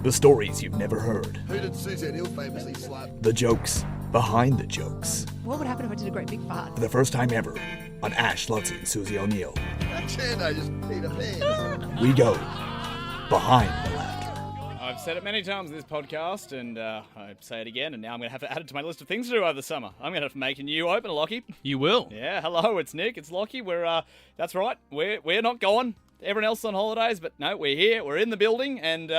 The stories you've never heard. Who did Suzanne Hill famously slap? The jokes behind the jokes. What would happen if I did a great big fart? For the first time ever on Ash, Lutzy, and Susie O'Neill. Can I just eat a pants? We go behind the laughter. I've said it many times in this podcast, and I say it again, and now I'm going to have to add it to my list of things to do over the summer. I'm going to have to make a new opener, Lachie. You will. Yeah, hello, it's Nick, it's Lachie. That's right, we're not gone. Everyone else is on holidays, but no, we're here, we're in the building, and,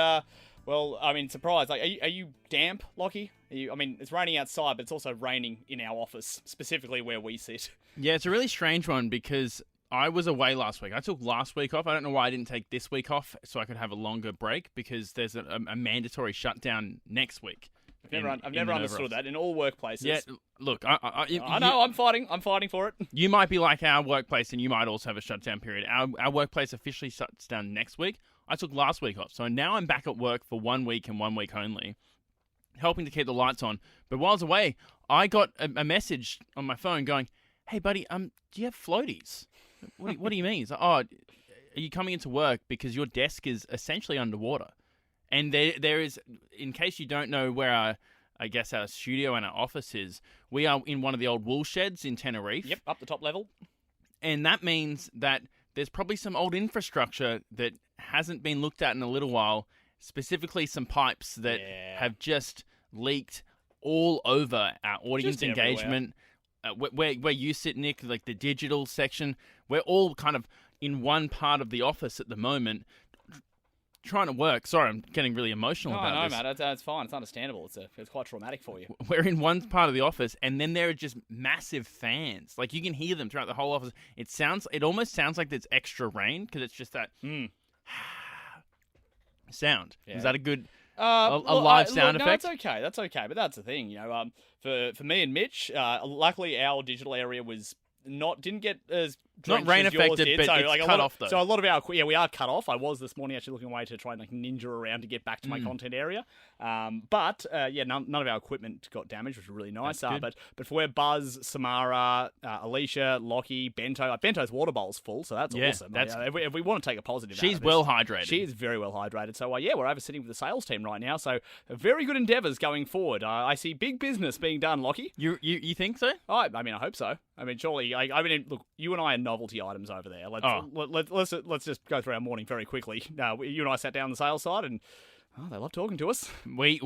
surprised. Like, are you damp, Lachie? It's raining outside, but it's also raining in our office, specifically where we sit. Yeah, it's a really strange one because I was away last week. I took last week off. I don't know why I didn't take this week off so I could have a longer break because there's a mandatory shutdown next week. I've never understood that in all workplaces. Yeah, look, I know, I'm fighting for it. You might be like our workplace and you might also have a shutdown period. Our workplace officially shuts down next week. I took last week off. So now I'm back at work for 1 week and 1 week only, helping to keep the lights on. But while I was away, I got a message on my phone going, "Hey, buddy, do you have floaties?" What do you mean? He's like, "Oh, are you coming into work because your desk is essentially underwater?" And there is, in case you don't know where our studio and our office is, we are in one of the old wool sheds in Tenerife. Yep, up the top level. And that means that there's probably some old infrastructure that hasn't been looked at in a little while, specifically some pipes that have just leaked all over our audience engagement. Where you sit, Nick, like the digital section, we're all kind of in one part of the office at the moment trying to work. Sorry, I'm getting really emotional about this. No, mate, it's fine. It's understandable. It's quite traumatic for you. We're in one part of the office, and then there are just massive fans. Like, you can hear them throughout the whole office. It almost sounds like there's extra rain, because it's just that sound. Yeah. Is that a good... live sound effect? No, that's okay. But that's the thing, for me and Mitch, luckily our digital area didn't get as not rain affected, but it's cut off though. So a lot of we are cut off. I was this morning actually looking away to try and ninja around to get back to my content area. None of our equipment got damaged, which was really nice. But for where Buzz, Samara, Alicia, Lachie, Bento's water bowl's full, so that's awesome. If we want to take a positive, she's well hydrated. She is very well hydrated. So we're over sitting with the sales team right now. So very good endeavours going forward. I see big business being done, Lachie. You think so? I hope so. Surely. Look, you and I are novelty items over there. Let's just go through our morning very quickly. You and I sat down on the sales side, and they love talking to us. We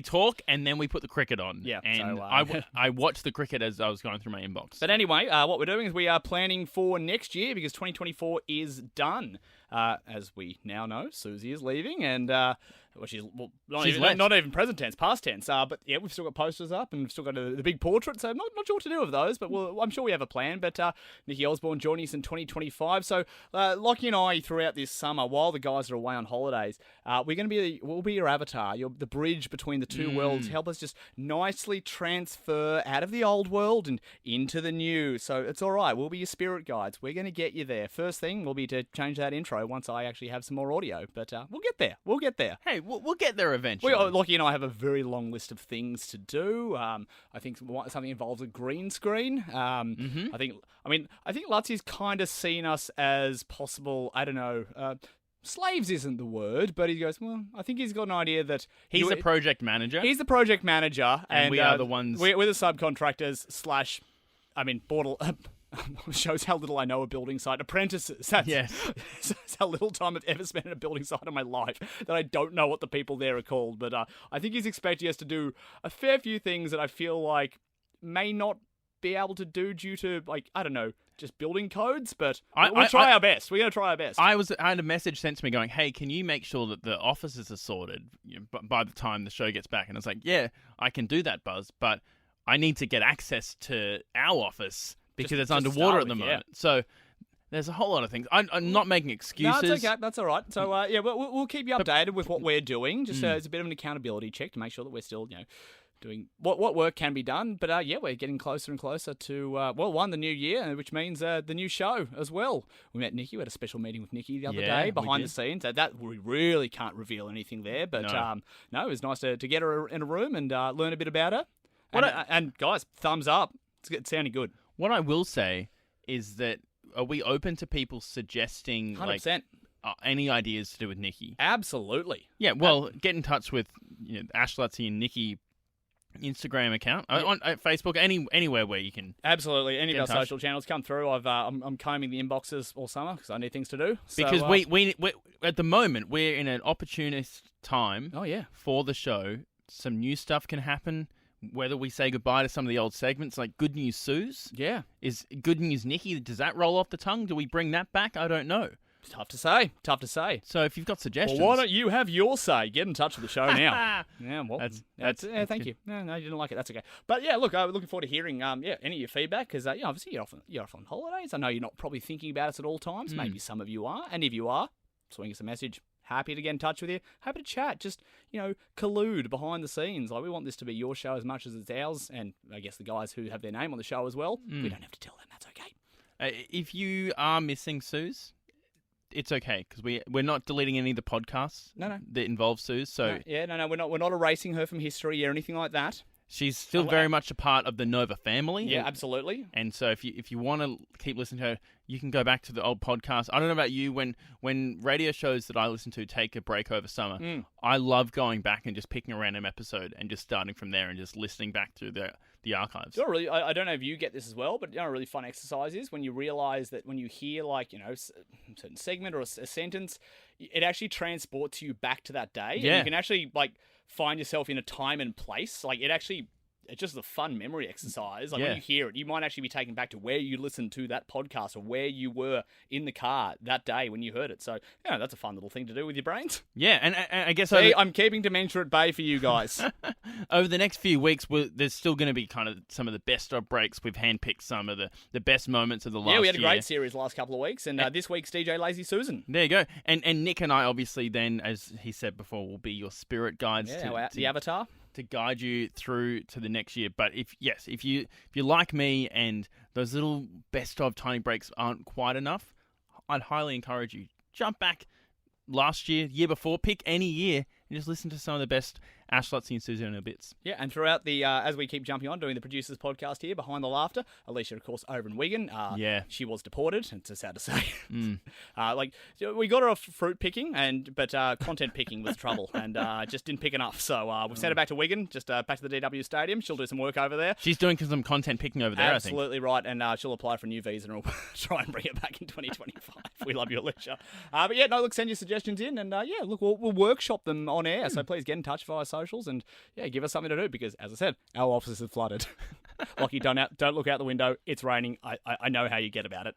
talk, and then we put the cricket on. Yeah, and I watched the cricket as I was going through my inbox. But anyway, what we're doing is we are planning for next year because 2024 is done. As we now know, Susie is leaving, and she's not even present tense, past tense. But yeah, we've still got posters up, and we've still got the big portrait. So I'm not sure what to do with those, but I'm sure we have a plan. But Nikki Osborne joining us in 2025. So Lachie and I, throughout this summer, while the guys are away on holidays, we'll be your avatar, the bridge between the two worlds. Help us just nicely transfer out of the old world and into the new. So it's all right. We'll be your spirit guides. We're going to get you there. First thing will be to change that intro once I actually have some more audio. But we'll get there. Hey, we'll get there eventually. Lachie and I have a very long list of things to do. I think something involves a green screen. I think Lutzie's kind of seen us as possible, I don't know, slaves isn't the word, but he goes, well, I think he's got an idea that... He's the project manager. He's the project manager. And we are the ones... We're the subcontractors shows how little I know a building site. Apprentices. That's how little time I've ever spent in a building site in my life that I don't know what the people there are called. But I think he's expecting us to do a fair few things that I feel like may not be able to do due to, just building codes. But we'll try our best. We're going to try our best. I had a message sent to me going, hey, can you make sure that the offices are sorted by the time the show gets back? And I was like, yeah, I can do that, Buzz, but I need to get access to our office because it's underwater at the moment. Yeah. So there's a whole lot of things. I'm not making excuses. No, it's okay. That's all right. So, we'll keep you updated with what we're doing. Just as a bit of an accountability check to make sure that we're still, doing what work can be done. But, we're getting closer and closer to, the new year, which means the new show as well. We met Nikki. We had a special meeting with Nikki the other day behind the scenes. That we really can't reveal anything there. But, it was nice to get her in a room and learn a bit about her. And guys, thumbs up. It's sounding good. What I will say is that are we open to people suggesting 100%. any ideas to do with Nikki. Absolutely. Yeah, well, get in touch with Ash Lutzy and Nikki Instagram account on Facebook, anywhere where you can. Absolutely, any of our Get in touch. social channels come through. I'm combing the inboxes all summer because I need things to do. Because so, we at the moment we're in an opportunist time. Oh yeah. For the show, some new stuff can happen. Whether we say goodbye to some of the old segments, like Good News Suze, Yeah. is Good News Nikki. Does that roll off the tongue? Do we bring that back? I don't know. Tough to say. Tough to say. So if you've got suggestions, Well, why don't you have your say? Get in touch with the show now. Yeah, well, That's thank you. No, you didn't like it. That's okay. But yeah, look, I'm looking forward to hearing any of your feedback because obviously you're off on holidays. I know you're not probably thinking about us at all times. Maybe some of you are, and if you are, swing us a message. Happy to get in touch with you. Happy to chat. Just collude behind the scenes. Like we want this to be your show as much as it's ours, and I guess the guys who have their name on the show as well. We don't have to tell them. That's okay. If you are missing Suze, it's okay because we're not deleting any of the podcasts. No. That involve Suze. So no, we're not erasing her from history or anything like that. she's still very much a part of the Nova family. Yeah, absolutely. And so if you want to keep listening to her, you can go back to the old podcast. I don't know about you, when radio shows that I listen to take a break over summer, I love going back and just picking a random episode and just starting from there and just listening back through the archives. I don't know if you get this as well, but a really fun exercise is when you realise that when you hear a certain segment or a sentence, it actually transports you back to that day. Yeah. And you can actually find yourself in a time and place. It's just a fun memory exercise. When you hear it, you might actually be taken back to where you listened to that podcast or where you were in the car that day when you heard it. So, that's a fun little thing to do with your brains. Yeah, and I guess... I'm keeping dementia at bay for you guys. Over the next few weeks, there's still going to be kind of some of the best of breaks. We've handpicked some of the best moments of the last year. Yeah, we had a great series the last couple of weeks, and this week's DJ Lazy Susan. There you go. And Nick and I, obviously, then, as he said before, will be your spirit guides. The avatar. To guide you through to the next year. But if you like me and those little best of tiny breaks aren't quite enough, I'd highly encourage you, jump back last year before, pick any year and just listen to some of the best Ash Lutzy and Susie on her bits. Yeah, and throughout the, as we keep jumping on, doing the producers podcast here, Behind the Laughter, Alicia, of course, over in Wigan. She was deported, it's sad to say. We got her off fruit picking, but content picking was trouble, and just didn't pick enough. So we've sent her back to Wigan, just back to the DW Stadium. She'll do some work over there. She's doing some content picking over there, Absolutely I think. right, and she'll apply for a new visa, and we'll try and bring it back in 2025. We love you, Alicia. Send your suggestions in, and we'll workshop them on air, so please get in touch via socials, and give us something to do because, as I said, our offices are flooded. Lachie, don't look out the window. It's raining. I know how you get about it.